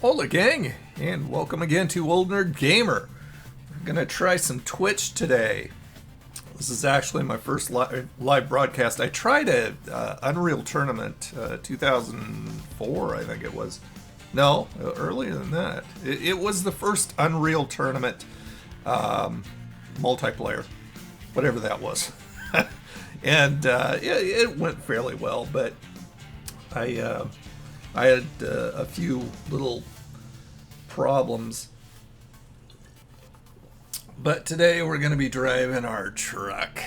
Hola gang, and welcome again to Old Nerd Gamer. I'm gonna try some Twitch today. This is actually my first live broadcast. I tried a Unreal Tournament 2004, I think it was. No, earlier than that. It was the first Unreal Tournament multiplayer, whatever that was. And it went fairly well, but I had a few little problems. But today we're going to be driving our truck.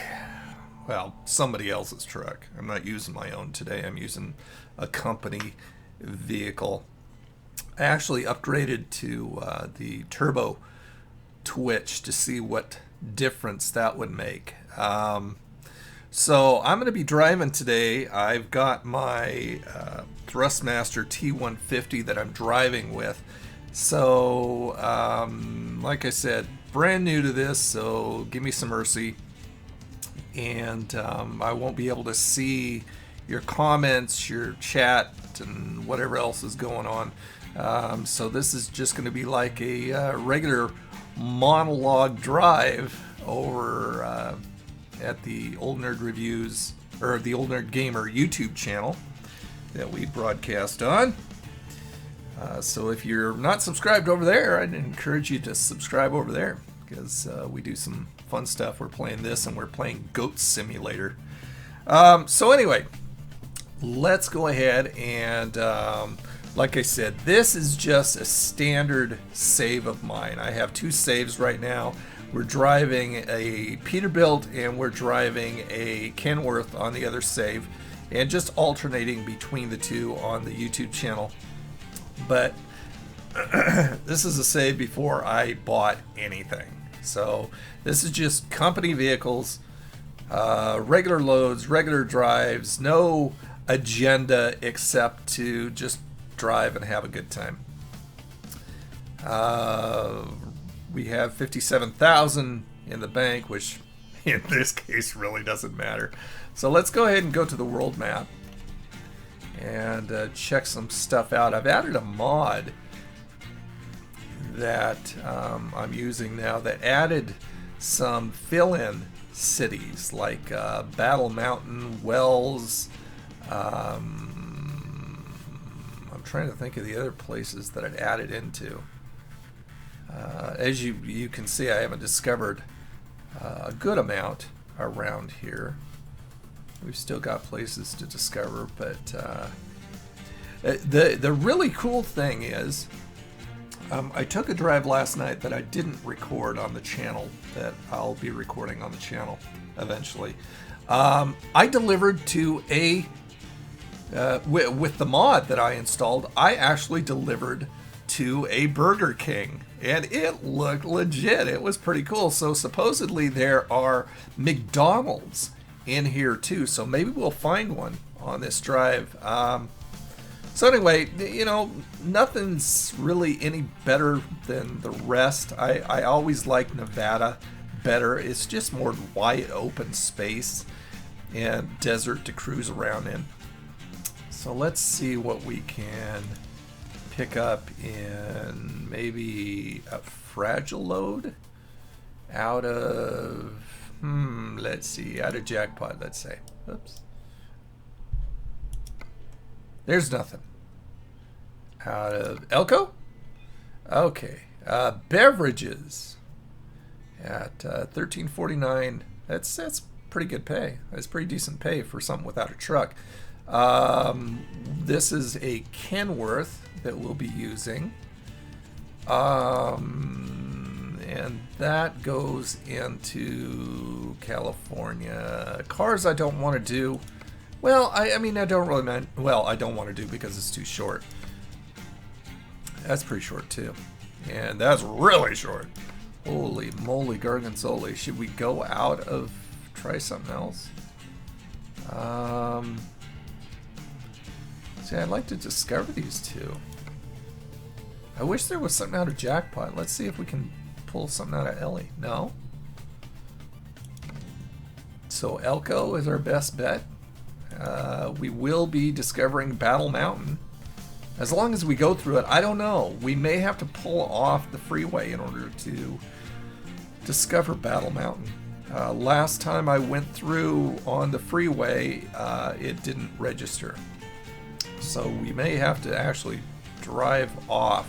Well, somebody else's truck. I'm not using my own today. I'm using a company vehicle. I actually upgraded to the turbo Twitch to see what difference that would make. So I'm going to be driving today. I've got my Thrustmaster T150 that I'm driving with. So, like I said, brand new to this, so give me some mercy. And I won't be able to see your comments, your chat, and whatever else is going on. So this is just going to be like a regular monologue drive over at the Old Nerd Reviews, or the Old Nerd Gamer YouTube channel that we broadcast on. So if you're not subscribed over there, I'd encourage you to subscribe over there, because we do some fun stuff. We're playing this, and we're playing Goat Simulator. So anyway, let's go ahead and, like I said, this is just a standard save of mine. I have two saves right now. We're driving a Peterbilt and we're driving a Kenworth on the other save, and just alternating between the two on the YouTube channel. But this is a save before I bought anything. So this is just company vehicles, regular loads, regular drives, no agenda except to just drive and have a good time. We have 57,000 in the bank, which in this case really doesn't matter. So let's go ahead and go to the world map and check some stuff out. I've added a mod that I'm using now that added some fill-in cities like Battle Mountain, Wells. I'm trying to think of the other places that it added into. As you can see, I haven't discovered a good amount around here. We've still got places to discover, but the really cool thing is, I took a drive last night that I didn't record on the channel, that I'll be recording on the channel eventually. I delivered to a with the mod that I installed, I actually delivered to a Burger King, and it looked legit. It was pretty cool. So supposedly there are McDonald's in here too, so maybe we'll find one on this drive. So anyway, you know, nothing's really any better than the rest. I always like Nevada better. It's just more wide open space and desert to cruise around in. So let's see what we can pick up in maybe a fragile load out of, let's see, out of jackpot, let's say. Oops. There's nothing. Out of Elko? Okay. Beverages at $13.49. That's pretty good pay. That's pretty decent pay for something without a truck. This is a Kenworth that we'll be using. And that goes into California. Cars I don't want to do. Well, I mean, I don't really mind. Well, I don't want to do because it's too short. That's pretty short too. And that's really short. Holy moly, Gargonzoli. Should we go out of, try something else? See, I'd like to discover these two. I wish there was something out of jackpot. Let's see if we can pull something out of Ellie. No? So Elko is our best bet. We will be discovering Battle Mountain. As long as we go through it, I don't know. We may have to pull off the freeway in order to discover Battle Mountain. Last time I went through on the freeway, it didn't register. So we may have to actually drive off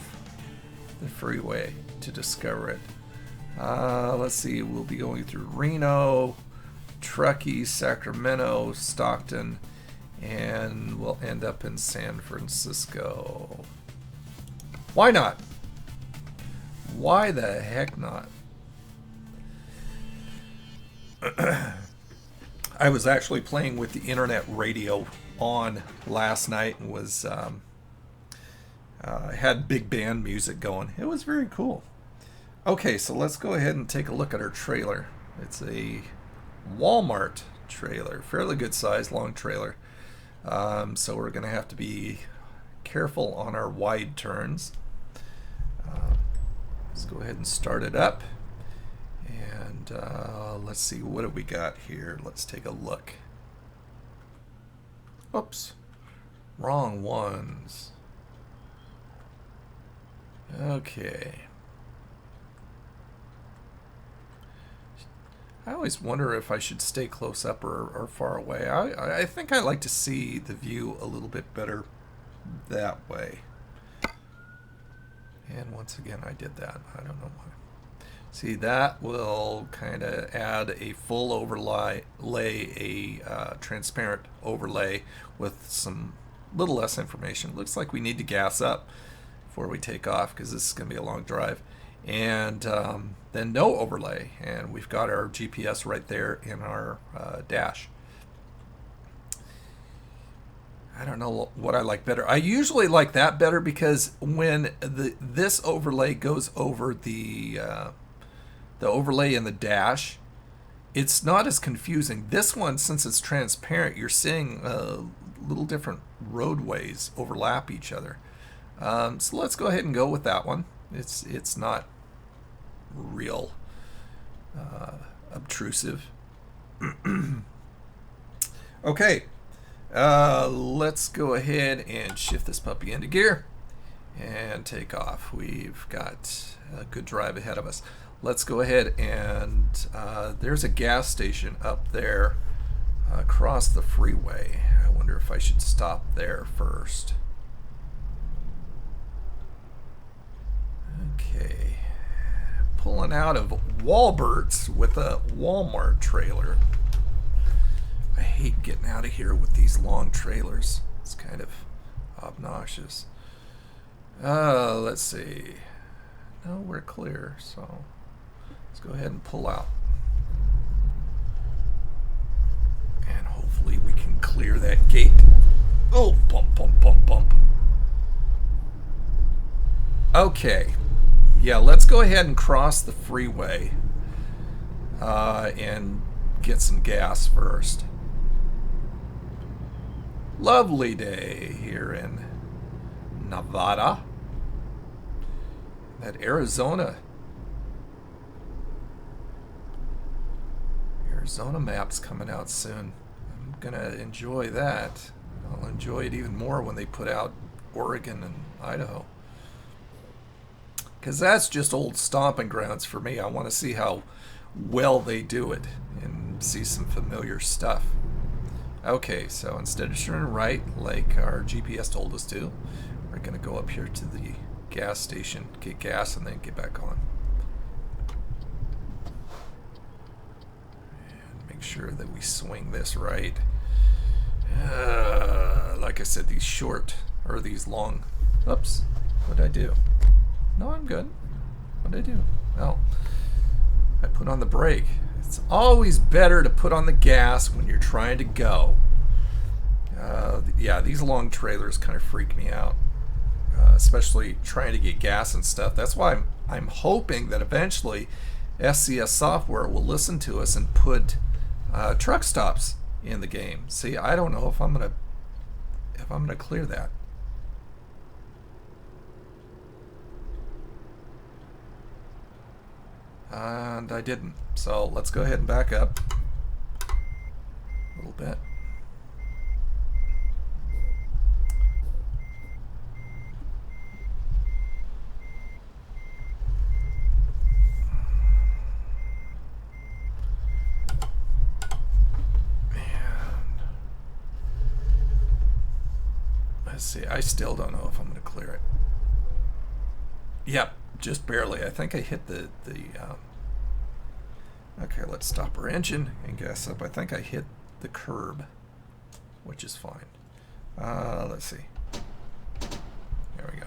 the freeway to discover it. Let's see, we'll be going through Reno, Truckee, Sacramento, Stockton, and we'll end up in San Francisco. Why not? Why the heck not? I was actually playing with the internet radio on last night and was had big band music going. It was very cool. Okay, so let's go ahead and take a look at our trailer. It's a Walmart trailer, fairly good size, long trailer. So we're going to have to be careful on our wide turns. Let's go ahead and start it up. And let's see, what do we got here? Let's take a look. Oops, wrong ones. Okay. I always wonder if I should stay close up or far away. I think I like to see the view a little bit better that way. And once again, I did that. I don't know why. See, that will kind of add a full overlay, a transparent overlay with some little less information. Looks like we need to gas up before we take off because this is going to be a long drive. And then no overlay, and we've got our GPS right there in our dash. I don't know what I like better. I usually like that better because when this overlay goes over the overlay in the dash, it's not as confusing. This one, since it's transparent, you're seeing little different roadways overlap each other. So let's go ahead and go with that one. It's not real obtrusive. Okay, let's go ahead and shift this puppy into gear and take off. We've got a good drive ahead of us. Let's go ahead and there's a gas station up there across the freeway. I wonder if I should stop there first. Okay, pulling out of Walbert's with a Walmart trailer. I hate getting out of here with these long trailers. It's kind of obnoxious. Let's see. No, we're clear, so let's go ahead and pull out. And hopefully we can clear that gate. Oh, bump, bump, bump, bump. Okay. Yeah, let's go ahead and cross the freeway and get some gas first. Lovely day here in Nevada. That Arizona map's coming out soon. I'm gonna enjoy that. I'll enjoy it even more when they put out Oregon and Idaho. Because that's just old stomping grounds for me. I want to see how well they do it and see some familiar stuff. Okay, so instead of turning right, like our GPS told us to, we're going to go up here to the gas station, get gas, and then get back on. And make sure that we swing this right. Like I said, these short, or these long, oops, what did I do? No, I'm good. What did I do? Oh, I put on the brake. It's always better to put on the gas when you're trying to go. Yeah, these long trailers kind of freak me out, especially trying to get gas and stuff. That's why I'm hoping that eventually SCS software will listen to us and put truck stops in the game. See, I don't know if I'm gonna clear that. And I didn't. So let's go ahead and back up a little bit. Let's see. I still don't know if I'm going to clear it. Yep, just barely. I think I hit the okay, let's stop our engine and gas up. I think I hit the curb, which is fine. Let's see. There we go.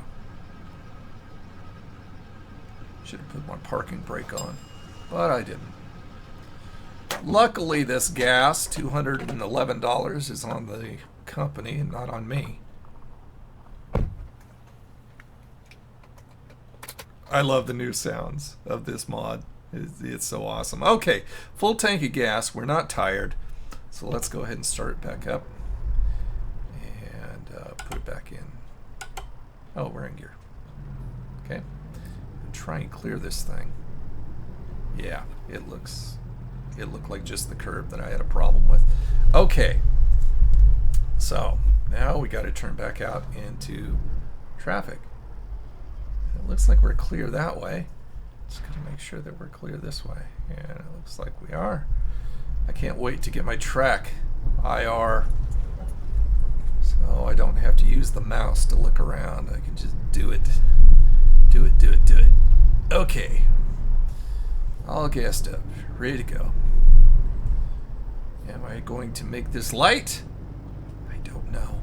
Should have put my parking brake on, but I didn't. Luckily, this gas, $211, is on the company and not on me. I love the new sounds of this mod. It's so awesome. Okay, full tank of gas. We're not tired, so let's go ahead and start it back up and put it back in. Oh, we're in gear. Okay, and try and clear this thing. Yeah, it looked like just the curb that I had a problem with. Okay, so now we got to turn back out into traffic. It looks like we're clear that way. Just gotta make sure that we're clear this way. And it looks like we are. I can't wait to get my track IR, so I don't have to use the mouse to look around. I can just do it. Do it, do it, do it. Okay. All gassed up, ready to go. Am I going to make this light? I don't know.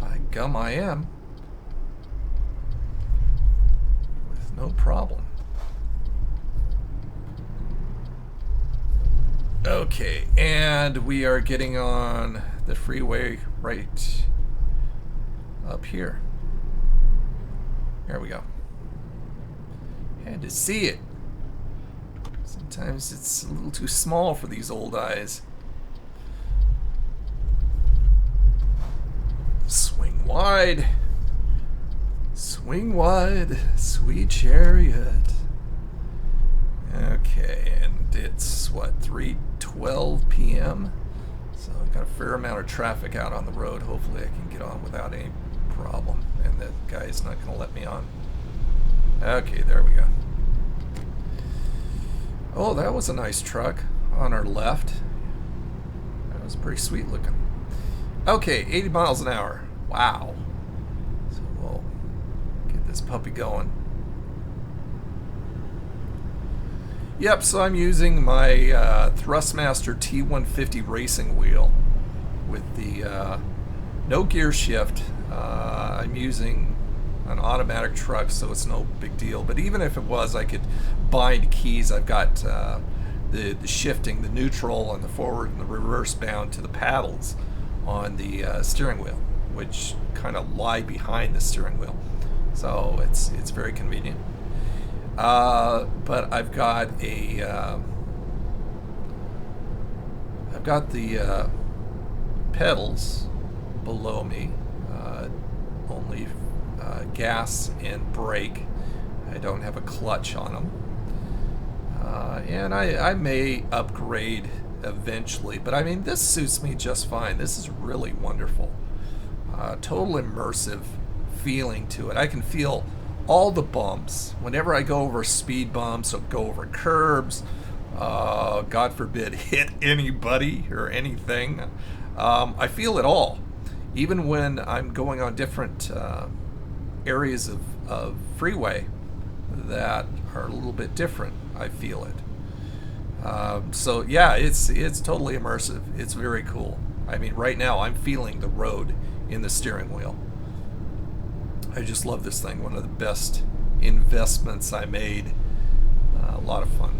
By gum, I am. No problem. Okay, and we are getting on the freeway right up here. There we go. Had to see it. Sometimes it's a little too small for these old eyes. Swing wide. Swing wide, sweet chariot. Okay, and it's what, 3:12 p.m. So I've got a fair amount of traffic out on the road. Hopefully I can get on without any problem, and that guy's not going to let me on. Okay, there we go. Oh, that was a nice truck on our left. That was pretty sweet looking. Okay, 80 miles an hour. Wow. So we'll get this puppy going. Yep, so I'm using my Thrustmaster T150 racing wheel with the no gear shift. I'm using an automatic truck, so it's no big deal. But even if it was, I could bind keys. I've got the shifting, the neutral and the forward and the reverse bound to the paddles on the steering wheel, which kind of lie behind the steering wheel. So it's very convenient. But I've got a the pedals below me, only gas and brake. I don't have a clutch on them, and I may upgrade eventually, but I mean, this suits me just fine. This is really wonderful. Total immersive feeling to it. I can feel all the bumps whenever I go over speed bumps or go over curbs. God forbid hit anybody or anything. I feel it all, even when I'm going on different areas of freeway that are a little bit different. I feel it. So yeah, it's totally immersive. It's very cool. I mean, right now I'm feeling the road in the steering wheel. I just love this thing. One of the best investments I made. A lot of fun.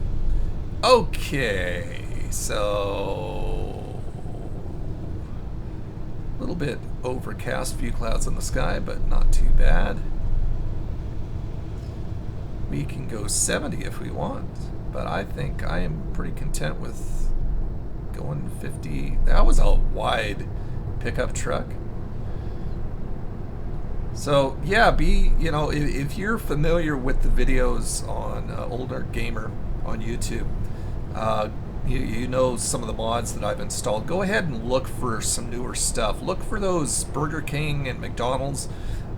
Okay, so a little bit overcast, few clouds in the sky, but not too bad. We can go 70 if we want, but I think I am pretty content with going 50. That was a wide pickup truck. So yeah, if you're familiar with the videos on Older Gamer on YouTube, you know some of the mods that I've installed. Go ahead and look for some newer stuff. Look for those Burger King and McDonald's.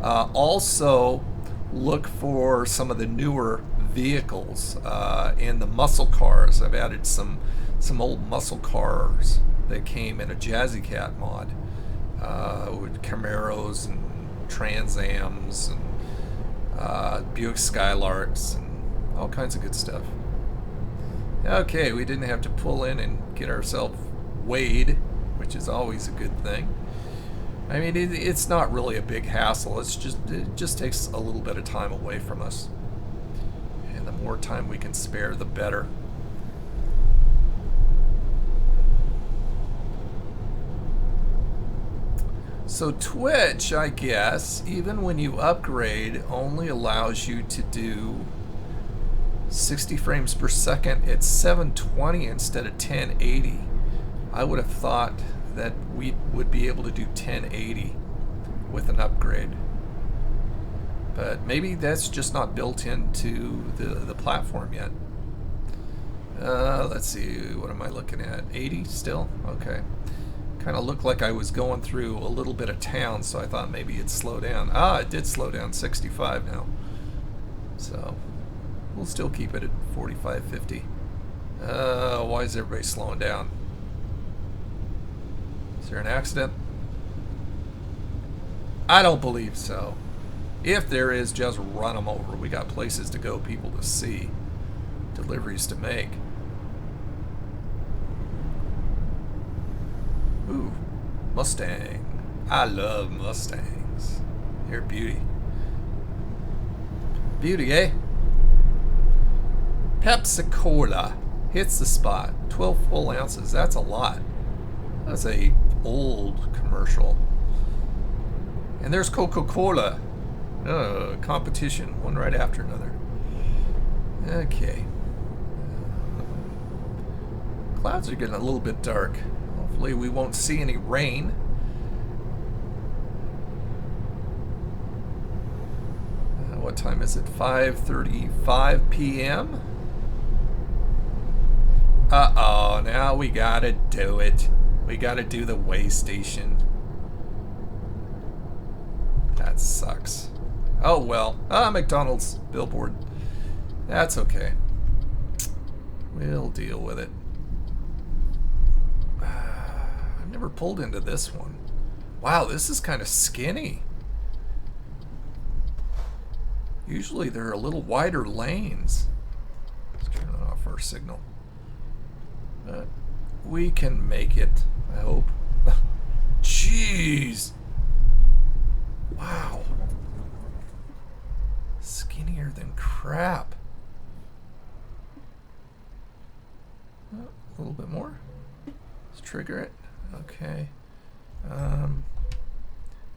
Also look for some of the newer vehicles and the muscle cars. I've added some old muscle cars that came in a Jazzy Cat mod. with Camaros and Trans Ams and Buick Skylarks and all kinds of good stuff. Okay, we didn't have to pull in and get ourselves weighed, which is always a good thing. I mean, it's not really a big hassle. It just takes a little bit of time away from us. And the more time we can spare, the better. So Twitch, I guess, even when you upgrade, only allows you to do 60 frames per second at 720 instead of 1080. I would have thought that we would be able to do 1080 with an upgrade. But maybe that's just not built into the platform yet. Let's see, what am I looking at? 80 still? Okay. Kind of looked like I was going through a little bit of town, so I thought maybe it'd slow down. Ah, it did slow down, 65 now. So we'll still keep it at 45, 50. Why is everybody slowing down? Is there an accident? I don't believe so. If there is, just run them over. We got places to go, people to see, deliveries to make. Ooh, Mustang. I love Mustangs. They're beauty. Beauty, eh? Pepsi Cola hits the spot. 12 full ounces. That's a lot. That's a old commercial. And there's Coca-Cola. Competition, one right after another. Okay. Clouds are getting a little bit dark. Hopefully we won't see any rain. What time is it? 5:35 p.m. Uh-oh, now we gotta do it. We gotta do the way station. That sucks. Oh well. McDonald's billboard. That's okay. We'll deal with it. I've never pulled into this one. Wow, this is kind of skinny. Usually there are a little wider lanes. Let's turn off our signal. But we can make it, I hope. Jeez. Wow. Skinnier than crap. Oh, a little bit more. Let's trigger it. Okay.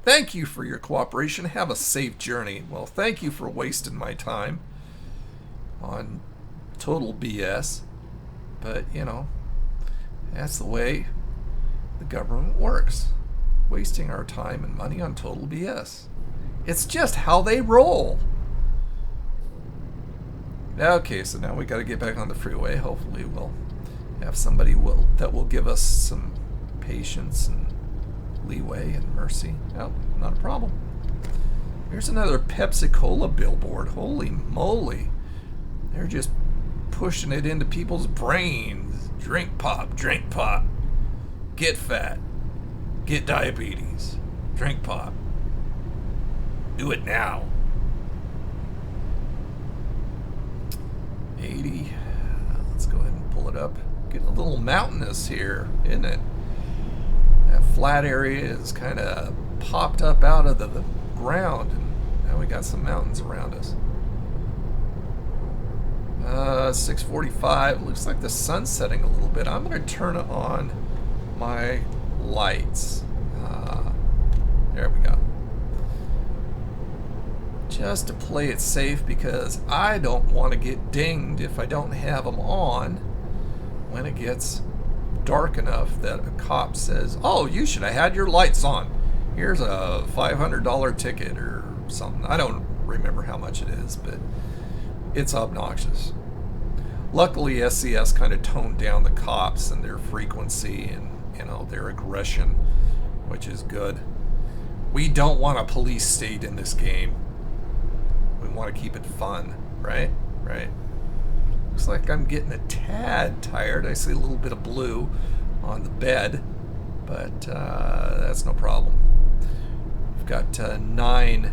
Thank you for your cooperation. Have a safe journey. Well, thank you for wasting my time on total BS. But, you know, that's the way the government works. Wasting our time and money on total BS. It's just how they roll. Okay, so now we got to get back on the freeway. Hopefully we'll have somebody that will give us some patience and leeway and mercy. Oh, not a problem. Here's another Pepsi Cola billboard. Holy moly. They're just pushing it into people's brains. Drink pop, drink pop. Get fat. Get diabetes. Drink pop. Do it now. 80. Let's go ahead and pull it up. Getting a little mountainous here, isn't it? That flat area is kind of popped up out of the ground, and now we got some mountains around us. 6:45. Looks like the sun's setting a little bit. I'm going to turn on my lights. There we go. Just to play it safe, because I don't want to get dinged if I don't have them on when it gets dark enough that a cop says, oh, you should have had your lights on. Here's a $500 ticket or something. I don't remember how much it is, but it's obnoxious. Luckily, SCS kind of toned down the cops and their frequency and, you know, their aggression, which is good. We don't want a police state in this game. We want to keep it fun, right? Right. Looks like I'm getting a tad tired. I see a little bit of blue on the bed, but that's no problem. I've got 9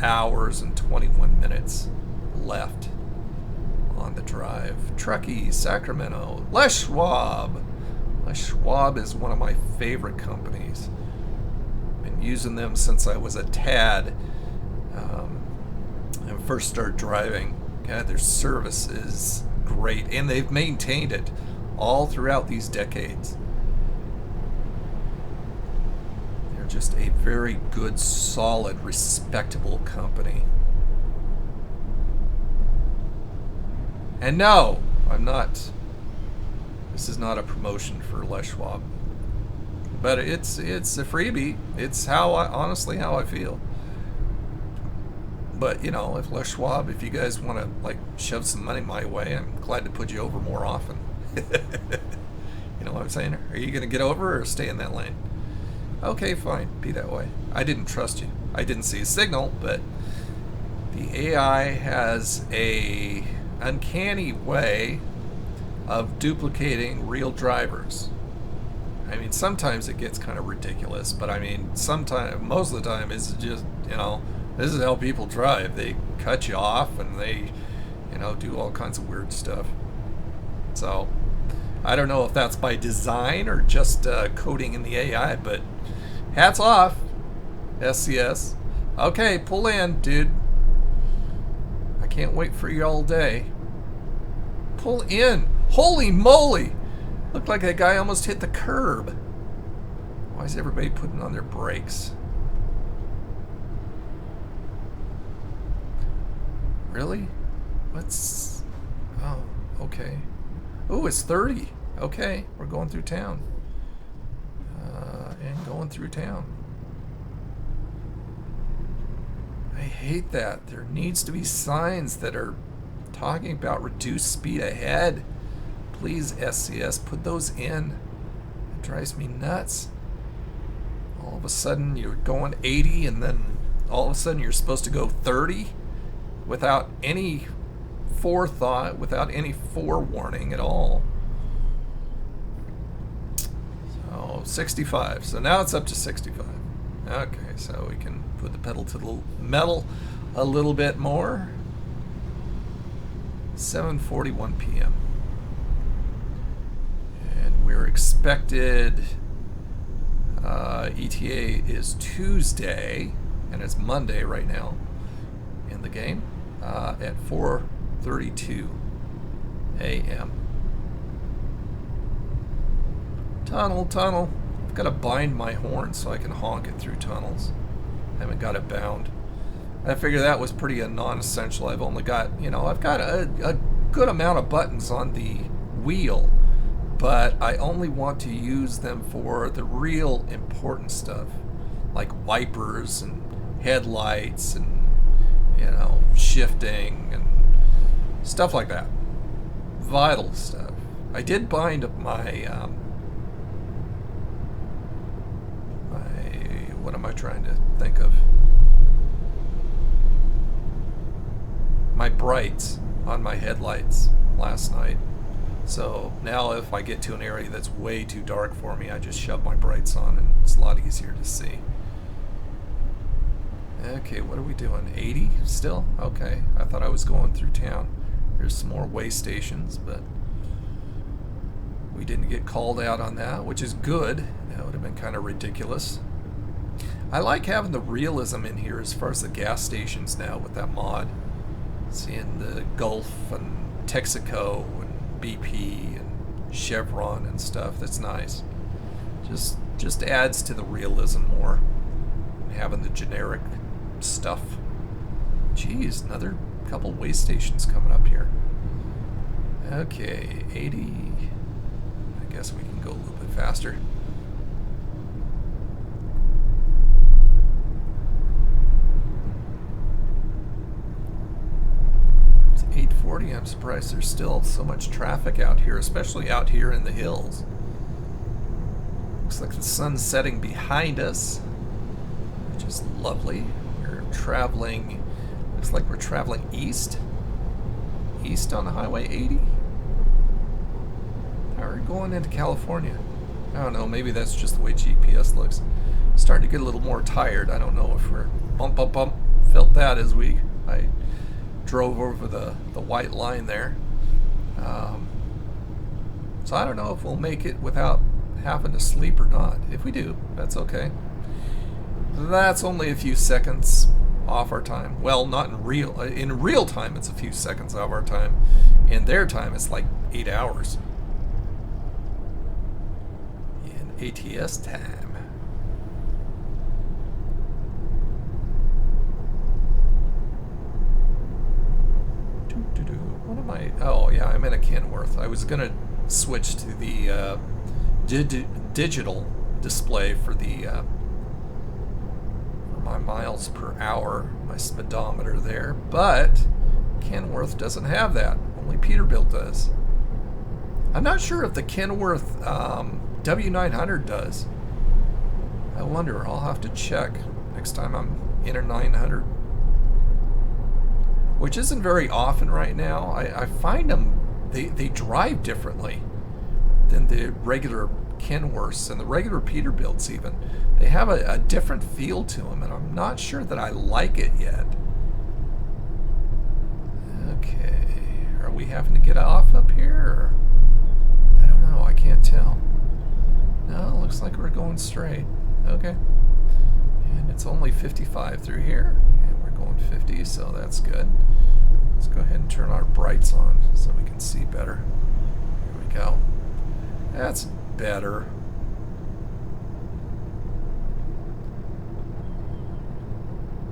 hours and 21 minutes left on the drive. Truckee, Sacramento, Les Schwab. Les Schwab is one of my favorite companies. Been using them since I was a tad and first started driving. God, their service is great, and they've maintained it all throughout these decades. They're just a very good, solid, respectable company. And no, I'm not. This is not a promotion for Les Schwab, but it's a freebie. It's honestly how I feel. But you know, if Les Schwab, if you guys want to like shove some money my way, I'm glad to put you over more often. You know what I'm saying? Are you gonna get over or stay in that lane? Okay, fine, be that way. I didn't trust you. I didn't see a signal, but the AI has a uncanny way of duplicating real drivers. I mean, sometimes it gets kind of ridiculous, but I mean, most of the time, it's just, you know, this is how people drive. They cut you off and they, you know, do all kinds of weird stuff. So, I don't know if that's by design or just coding in the AI, but hats off, SCS. Okay, pull in, dude. I can't wait for you all day. Pull in. Holy moly! Looked like that guy almost hit the curb. Why is everybody putting on their brakes? Really? What's... Oh, okay. Ooh, it's 30. Okay, we're going through town. And going through town. I hate that. There needs to be signs that are talking about reduced speed ahead. Please, SCS, put those in. It drives me nuts. All of a sudden you're going 80 and then all of a sudden you're supposed to go 30 without any forethought, without any forewarning at all. So 65. So now it's up to 65. Okay, so we can put the pedal to the metal a little bit more. 7:41 p.m. And we're expected, ETA is Tuesday, and it's Monday right now in the game, at 4:32 a.m. Tunnel. I've got to bind my horn so I can honk it through tunnels. I haven't got it bound. I figure that was pretty non-essential. I've only got, you know, I've got a good amount of buttons on the wheel, but I only want to use them for the real important stuff, like wipers and headlights and, you know, shifting and stuff like that. Vital stuff. I did bind up my, what am I trying to think of? My brights on my headlights last night. So now if I get to an area that's way too dark for me, I just shove my brights on and it's a lot easier to see. Okay, what are we doing? 80 still? Okay, I thought I was going through town. There's some more way stations, but we didn't get called out on that, which is good. That would have been kind of ridiculous. I like having the realism in here as far as the gas stations now with that mod. Seeing the Gulf and Texaco and BP and Chevron and stuff. That's nice. Just adds to the realism more. Having the generic stuff. Geez, another couple way stations coming up here. Okay, 80. I guess we can go a little bit faster. It's 8:40. I'm surprised there's still so much traffic out here, especially out here in the hills. Looks like the sun's setting behind us, which is lovely. We're traveling, looks like we're traveling east on Highway 80. How are we going into California? I don't know, maybe that's just the way GPS looks. starting to get a little more tired. I don't know if we're bump, bump, bump. Felt that as I drove over the white line there. So I don't know if we'll make it without having to sleep or not. If we do, that's okay. That's only a few seconds off our time. Well, not in real time it's a few seconds off our time. In their time it's like 8 hours. In ATS time. What am I? Oh yeah, I'm in a Kenworth. I was gonna switch to the digital display for the for my miles per hour, my speedometer there, but Kenworth doesn't have that. Only Peterbilt does. I'm not sure if the Kenworth W900 does. I wonder. I'll have to check next time I'm in a 900. Which isn't very often right now. I find them, they drive differently than the regular Kenworths and the regular Peterbilts even. They have a different feel to them, and I'm not sure that I like it yet. Okay, are we having to get off up here? Or? I don't know, I can't tell. No, it looks like we're going straight. Okay. And it's only 55 through here. Going 50, so that's good. Let's go ahead and turn our brights on so we can see better. Here we go. That's better.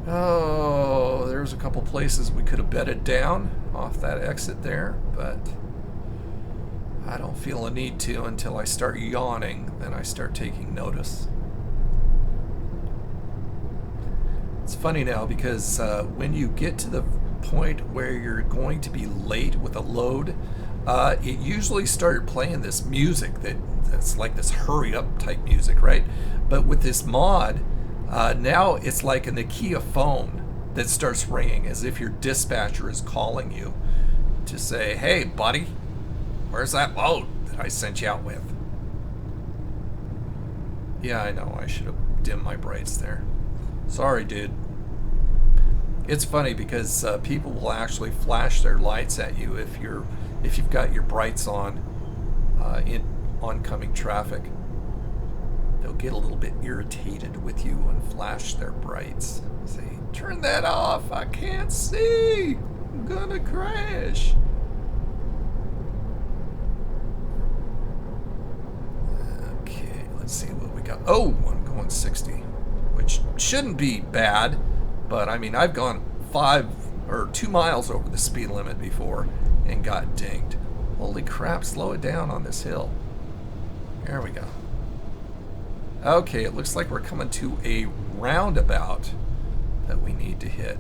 Oh, there's a couple places we could have bedded down off that exit there, but I don't feel a need to until I start yawning. Then I start taking notice. It's funny now because when you get to the point where you're going to be late with a load, it usually started playing this music that's like this hurry up type music, right? But with this mod, now it's like a Nokia phone that starts ringing as if your dispatcher is calling you to say, hey buddy, where's that load that I sent you out with? Yeah, I know, I should have dimmed my brights there. Sorry, dude. It's funny because people will actually flash their lights at you if you've got your brights on in oncoming traffic. They'll get a little bit irritated with you and flash their brights. Say, turn that off. I can't see. I'm gonna crash. Okay, let's see what we got. Oh, I'm going 60. Which shouldn't be bad, but I mean, I've gone 2 miles over the speed limit before and got dinged. Holy crap, slow it down on this hill. There we go. Okay, it looks like we're coming to a roundabout that we need to hit.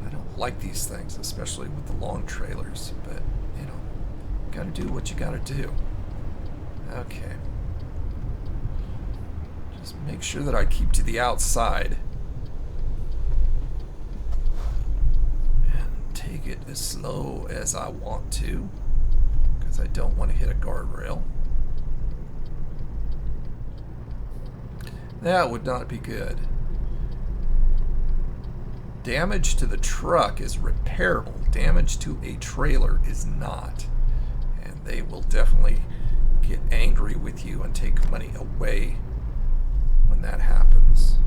I don't like these things, especially with the long trailers, but you know, you gotta do what you gotta do. Okay. Just make sure that I keep to the outside and take it as slow as I want to, because I don't want to hit a guardrail. That would not be good. Damage to the truck is repairable. Damage to a trailer is not. And they will definitely get angry with you and take money away when that happens.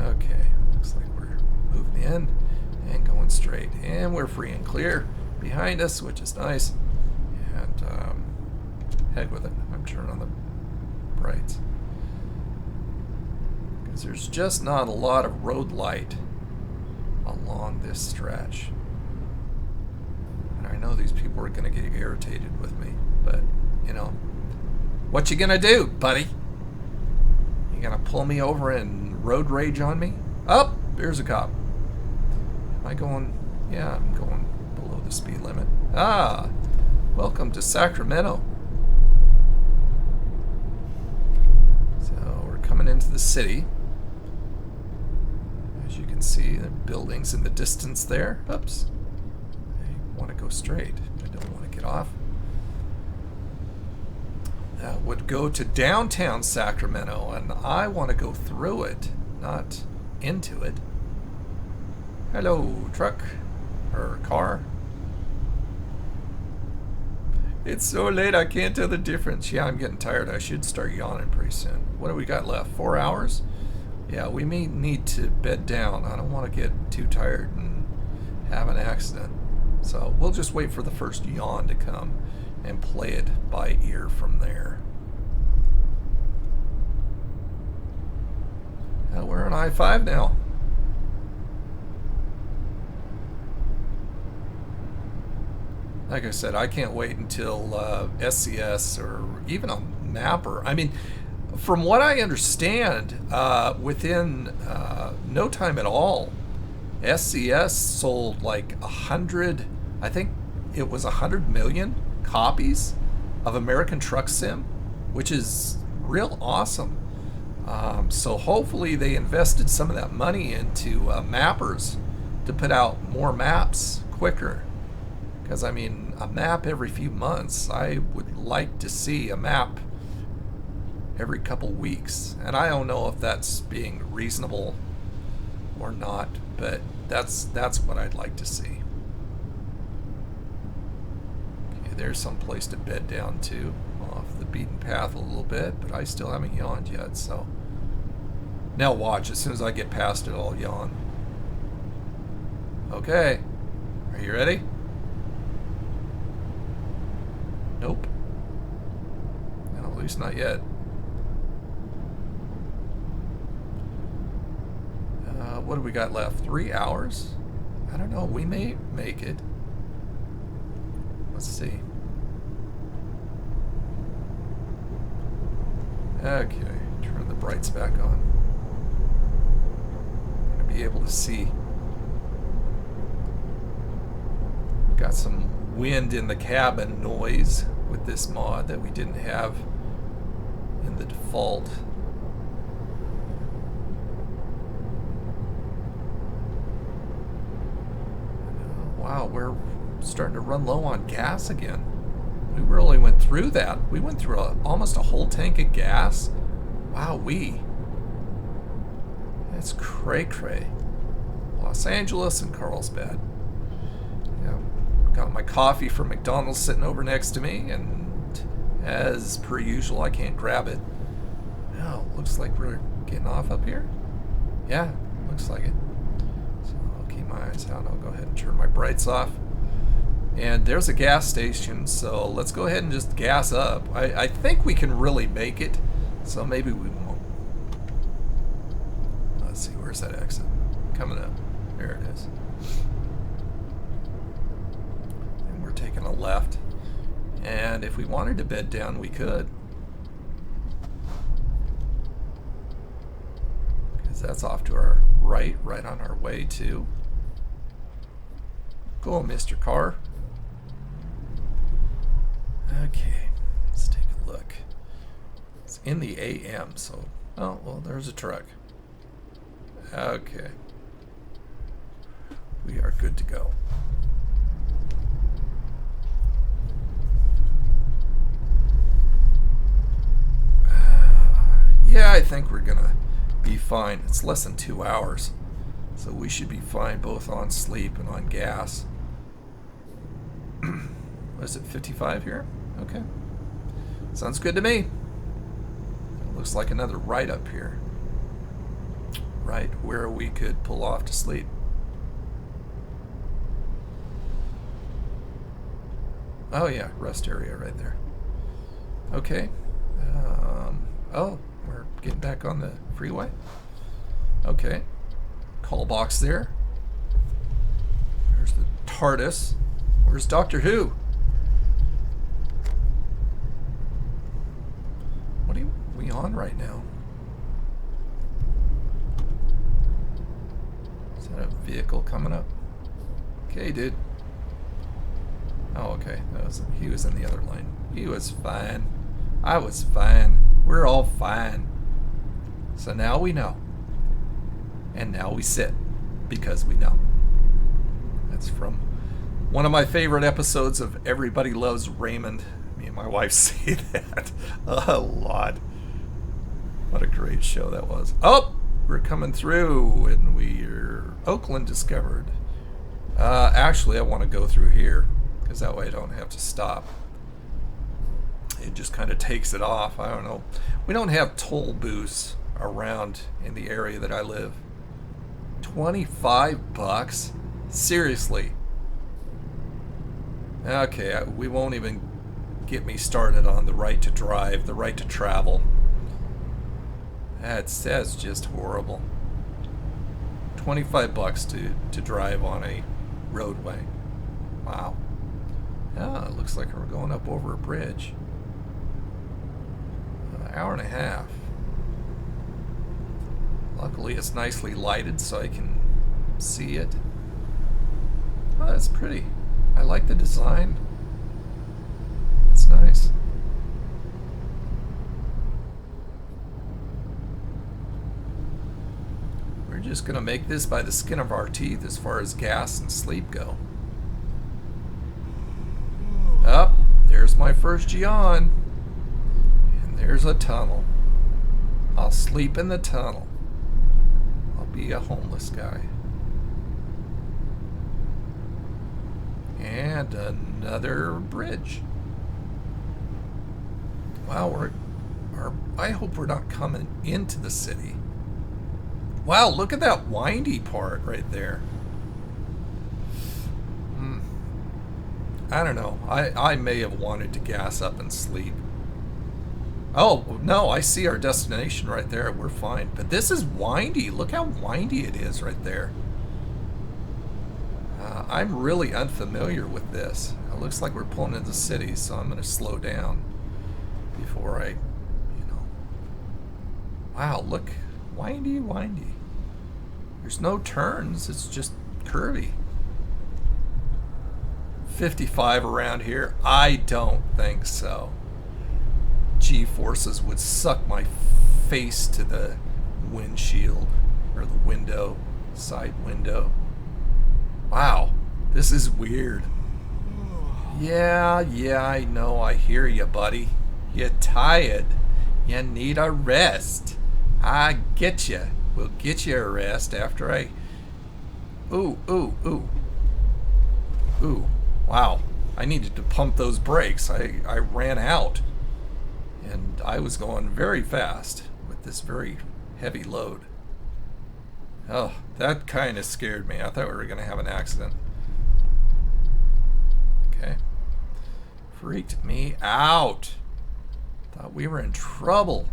Okay, looks like we're moving in and going straight. And we're free and clear behind us, which is nice. And heck with it. I'm turning on the brights. Because there's just not a lot of road light along this stretch. And I know these people are going to get irritated with me, but, you know, what you gonna do, buddy? You gonna pull me over and road rage on me? Oh, there's a cop. Am I going? Yeah, I'm going below the speed limit. Ah, welcome to Sacramento. So we're coming into the city. As you can see, the buildings in the distance there. Oops. I want to go straight. I don't want to get off. that would go to downtown Sacramento, and I want to go through it, not into it. Hello, truck or car. It's so late I can't tell the difference. Yeah, I'm getting tired. I should start yawning pretty soon. What do we got left? 4 hours? Yeah, we may need to bed down. I don't want to get too tired and have an accident. So we'll just wait for the first yawn to come and play it by ear from there. We're on I-5 now. Like I said, I can't wait until SCS or even a mapper. I mean, from what I understand, within no time at all, SCS sold like 100, I think it was 100 million copies of American Truck Sim, which is real awesome. So hopefully they invested some of that money into mappers to put out more maps quicker. Because, I mean, a map every few months, I would like to see a map every couple weeks. And I don't know if that's being reasonable or not, but that's what I'd like to see. Okay, there's some place to bed down to, off the beaten path a little bit, but I still haven't yawned yet, so. Now watch, as soon as I get past it, I'll yawn. Okay, are you ready? Nope. No, at least not yet. What do we got left? 3 hours? I don't know. We may make it. Let's see. Okay. Turn the brights back on. I'm going to be able to see. Got some wind in the cabin noise with this mod that we didn't have in the default. Wow, we're starting to run low on gas again. We really went through that. We went through almost a whole tank of gas. Wow-wee. That's cray-cray. Los Angeles and Carlsbad. Yeah. Got my coffee from McDonald's sitting over next to me, and as per usual, I can't grab it. Oh, looks like we're getting off up here. Yeah, looks like it. So I'll keep my eyes out. I'll go ahead and turn my brights off. And there's a gas station, so let's go ahead and just gas up. I think we can really make it, so maybe we won't. Let's see, where's that exit? Coming up. There it is. Taking a left, and if we wanted to bed down, we could, because that's off to our right on our way to. Go, Mr. Car. Okay, let's take a look. It's in the AM, so oh well, there's a truck. Okay, we are good to go. Yeah, I think we're gonna be fine. It's less than 2 hours, so we should be fine both on sleep and on gas. What is it, 55 here? Okay. Sounds good to me. It looks like another right up here. Right where we could pull off to sleep. Oh yeah, rest area right there. Okay. Oh, we're getting back on the freeway. Okay. Call box there. There's the TARDIS. Where's Doctor Who? What are we on right now? Is that a vehicle coming up? Okay, dude. Oh, okay. He was in the other lane. He was fine. I was fine. We're all fine. So now we know. And now we sit because we know. That's from one of my favorite episodes of Everybody Loves Raymond. Me and my wife say that a lot. What a great show that was. Oh, we're coming through, and we're Oakland discovered. Actually, I want to go through here, because that way I don't have to stop. It just kind of takes it off. I don't know. We don't have toll booths around in the area that I live. 25 bucks? Seriously. Okay, we won't even get me started on the right to drive, the right to travel. That's just horrible. 25 bucks to drive on a roadway. Wow. Ah, it looks like we're going up over a bridge. An hour and a half. Luckily it's nicely lighted so I can see it. Oh, that's pretty. I like the design. It's nice. We're just gonna make this by the skin of our teeth as far as gas and sleep go. Up, there's my first Gion. And there's a tunnel. I'll sleep in the tunnel. I'll be a homeless guy. And another bridge. Wow, I hope we're not coming into the city. Wow, look at that windy part right there. I don't know. I may have wanted to gas up and sleep. Oh, no, I see our destination right there. We're fine. But this is windy. Look how windy it is right there. I'm really unfamiliar with this. It looks like we're pulling into the city, so I'm going to slow down before I, Wow, look. Windy, windy. There's no turns. It's just curvy. 55 around here? I don't think so. G-forces would suck my face to the windshield, or the window, side window. Wow, this is weird. Yeah, I know, I hear you, buddy. You're tired. You need a rest. I get you. We'll get you a rest after I... Ooh. Wow, I needed to pump those brakes. I ran out. And I was going very fast with this very heavy load. Oh, that kind of scared me. I thought we were going to have an accident. Okay. Freaked me out. Thought we were in trouble.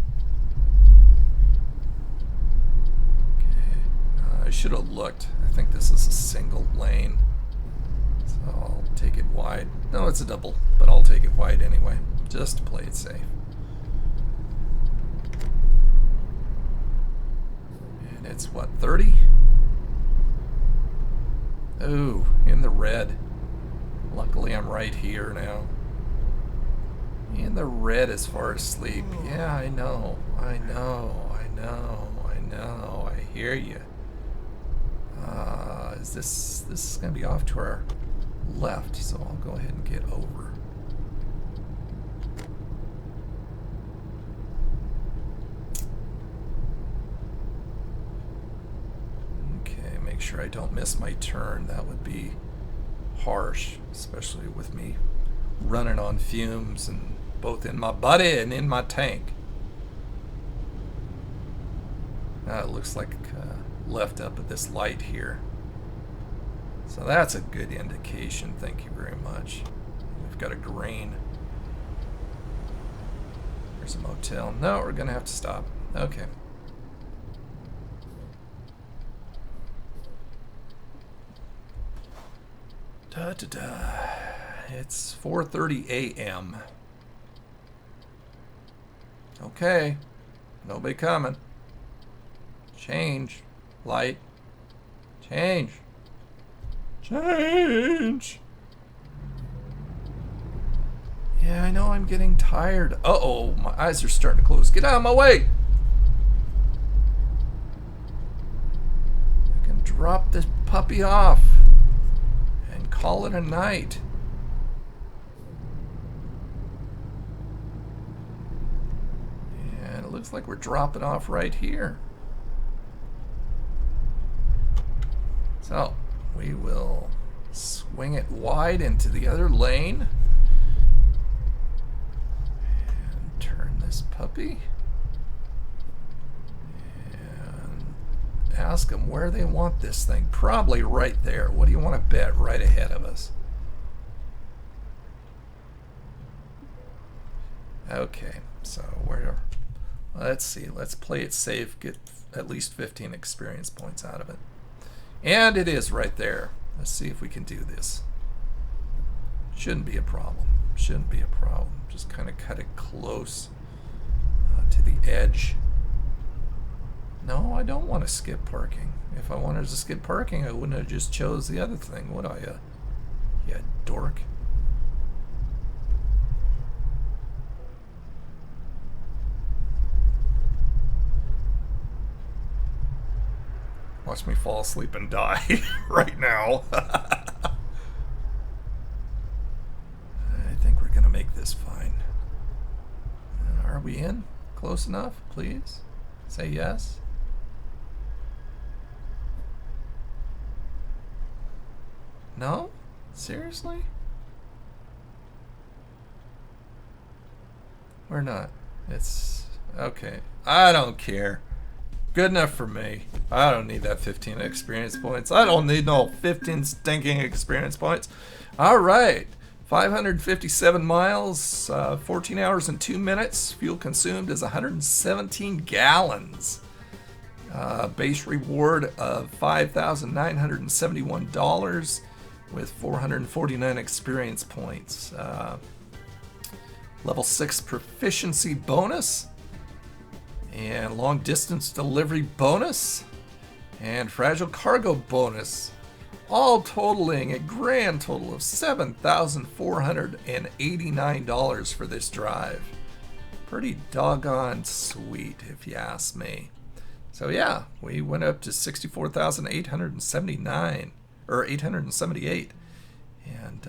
Okay. I should have looked. I think this is a single lane. So I'll take it wide. No, it's a double, but I'll take it wide anyway, just to play it safe. And it's what, 30? Ooh, in the red. Luckily I'm right here now. In the red as far as sleep. Yeah, I know. I hear you. This is going to be off to our left, so I'll go ahead and get over. Okay, make sure I don't miss my turn. That would be harsh, especially with me running on fumes, and both in my body and in my tank. It looks like left up at this light here. So that's a good indication. Thank you very much. We've got a grain. There's a motel. No, we're going to have to stop. Okay. It's 4:30 a.m. Okay. Nobody coming. Change. Light. Change. Change. Yeah, I know I'm getting tired. Uh-oh, my eyes are starting to close. Get out of my way. I can drop this puppy off and call it a night. looks like we're dropping off right here. So we will swing it wide into the other lane and turn this puppy and ask them where they want this thing. Probably right there. What do you want to bet? Right ahead of us. Okay, so let's see, let's play it safe, get at least 15 experience points out of it. And it is right there. Let's see if we can do this. Shouldn't be a problem. Shouldn't be a problem. Just kind of cut it close to the edge. No, I don't want to skip parking. If I wanted to skip parking, I wouldn't have just chose the other thing, would I? Yeah, dork. Watch me fall asleep and die right now. I think we're gonna make this fine. Are we in? Close enough, please? Say yes. No? Seriously? We're not. It's okay. I don't care. Good enough for me. I don't need that 15 experience points. I don't need no 15 stinking experience points. All right. 557 miles, 14 hours and 2 minutes. Fuel consumed is 117 gallons. Base reward of $5,971 with 449 experience points. Level 6 proficiency bonus. And long distance delivery bonus and fragile cargo bonus, all totaling a grand total of $7,489 for this drive. Pretty doggone sweet, if you ask me. So yeah, we went up to 64,879 or 878, and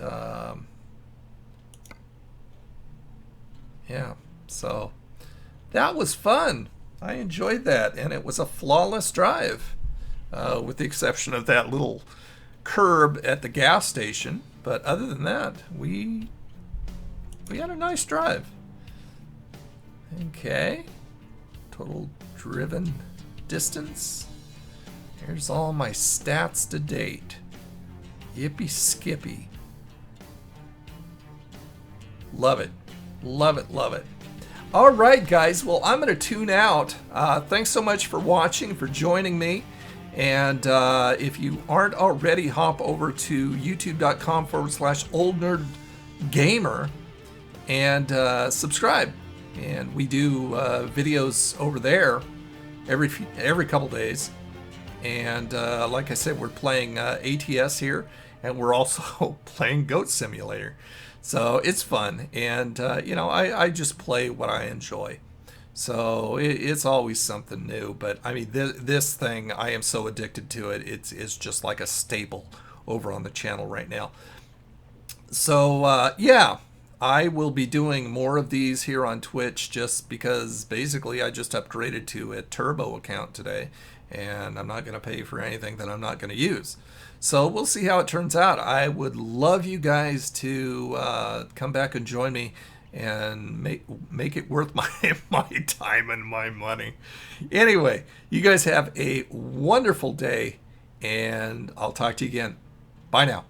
yeah, so that was fun. I enjoyed that, and it was a flawless drive, with the exception of that little curb at the gas station. But other than that, we had a nice drive. Okay, total driven distance. Here's all my stats to date. Yippee skippy. Love it. Love it, love it. All right, guys. Well, I'm going to tune out. Thanks so much for watching, for joining me. And if you aren't already, hop over to youtube.com/oldnerdgamer and subscribe. And we do videos over there every couple days. And like I said, we're playing ATS here, and we're also playing Goat Simulator. So it's fun, and you know, I just play what I enjoy. So it's always something new. But I mean, this thing, I am so addicted to it. It's just like a staple over on the channel right now. So yeah, I will be doing more of these here on Twitch, just because basically I just upgraded to a turbo account today, and I'm not going to pay for anything that I'm not going to use. So we'll see how it turns out. I would love you guys to come back and join me and make it worth my time and my money. Anyway, you guys have a wonderful day, and I'll talk to you again. Bye now.